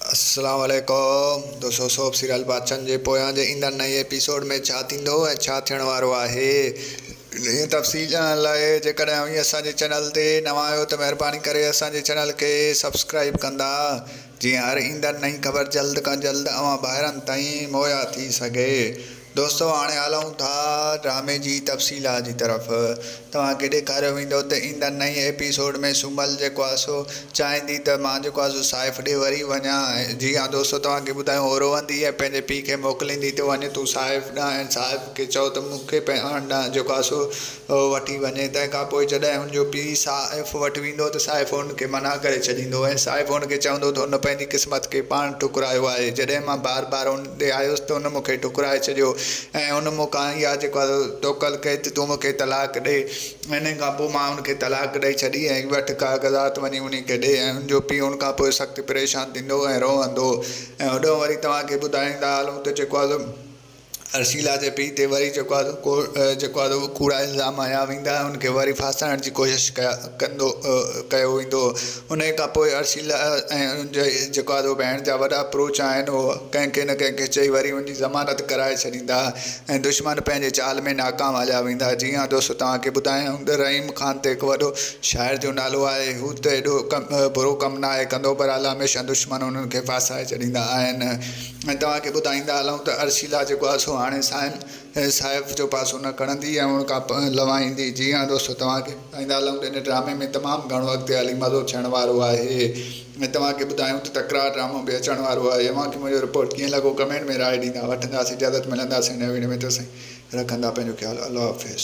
अस्सलाम वालेकुम दोस्तों। सोप सीरियल बादशाहनि जे पोयां जे ईंदड़ नए एपिसोड में छा थींदो ऐं छा थियण वारो आहे, इन तफ़सील ॼाणण लाइ जेकॾहिं अव्हां असांजे चैनल ते नवां आहियो त महिरबानी करे असांजे चैनल खे सब्सक्राइब कंदा, जीअं हर ईंदड़ नई ख़बर जल्द खां जल्द अव्हां ॿाहिरनि ताईं मुहैया थी सघे। दोस्तों हाणे हलूं था ड्रामे जी तफ़सीलात जी तरफ़। तव्हांखे ॾेखारियो वेंदो त ईंदड़ नई एपिसोड में सुमल जेको आहे सो चाहींदी त मां जेको आहे सो साइफ़ ॾे वरी वञा। जी हाँ दोस्तों, तव्हांखे ॿुधायूं हो रोवंदी ऐं पंहिंजे पीउ खे मोकिलींदी त वञ तूं साइफ़ ॾांहुं, ऐं साइफ़ खे चओ त मूंखे ॾांहुं जेको आहे सो वठी वञे। तंहिंखां पोइ जॾहिं हुनजो पीउ साइफ़ वटि वेंदो त साइफ़ हुनखे मना करे छॾींदो ऐं साइफ़ हुनखे चवंदो त हुन पंहिंजी क़िस्मत खे पाण ठुकरायो आहे। जॾहिं मां बार बार हुन ॾे आयुसि त हुन मूंखे ठुकराए छॾियो ऐं हुन मूंखां इहा जेको आहे तोकल कई त तूं मूंखे तलाक ॾे। इन खां पोइ मां हुनखे तलाक ॾेई छॾी ऐं वटि काग़ज़ात वञी उन खे ॾे, ऐं हुनजो पीउ हुन खां पोइ सख़्तु परेशान थींदो ऐं रोवंदो। ऐं होॾो वरी तव्हांखे ॿुधाईंदा हलूं त जेको आहे अर्शिला जे पीउ ते वरी जेको आहे कूड़ा इल्ज़ाम हया वेंदा, हुनखे वरी फासाइण जी कोशिशि कयो वेंदो। उन खां पोइ अर्शिला ऐं हुनजे जेको आहे भेण जा वॾा अप्रोच आहिनि, उहो कंहिंखे न कंहिंखे चई वरी हुनजी ज़मानत कराए छॾींदा ऐं दुश्मन पंहिंजे चाल में नाकाम हलिया वेंदा। जी हाँ दोस्तों, तव्हांखे ॿुधायूं त रहीम ख़ान ते हिकु वॾो शाइर जो नालो आहे। हू त एॾो बुरो कमु न आहे कंदो, पर हाल हमेशह दुश्मन हुननि खे फासाए छॾींदा आहिनि। ऐं तव्हांखे ॿुधाईंदा हलूं त अर्शिला जेको आहे सो हाणे साइफ़ जो पासो न खणंदी ऐं हुन खां लवाईंदी। जी हाँ दोस्तों, तव्हांखे ॿुधाईंदा हलूं त हिन ड्रामे में तमामु घणो अॻिते हली मज़ो थियण वारो आहे। ऐं तव्हांखे ॿुधायूं त तकरार ड्रामो बि अचण वारो आहे। मूंखे मुंहिंजो रिपोर्ट कीअं लॻो कमेंट में राय ॾींदा। वठंदासीं इजाज़त, मिलंदासीं नए वीडियो में। त साईं रखंदा पंहिंजो ख़्यालु। अल्लाह हाफ़िज़।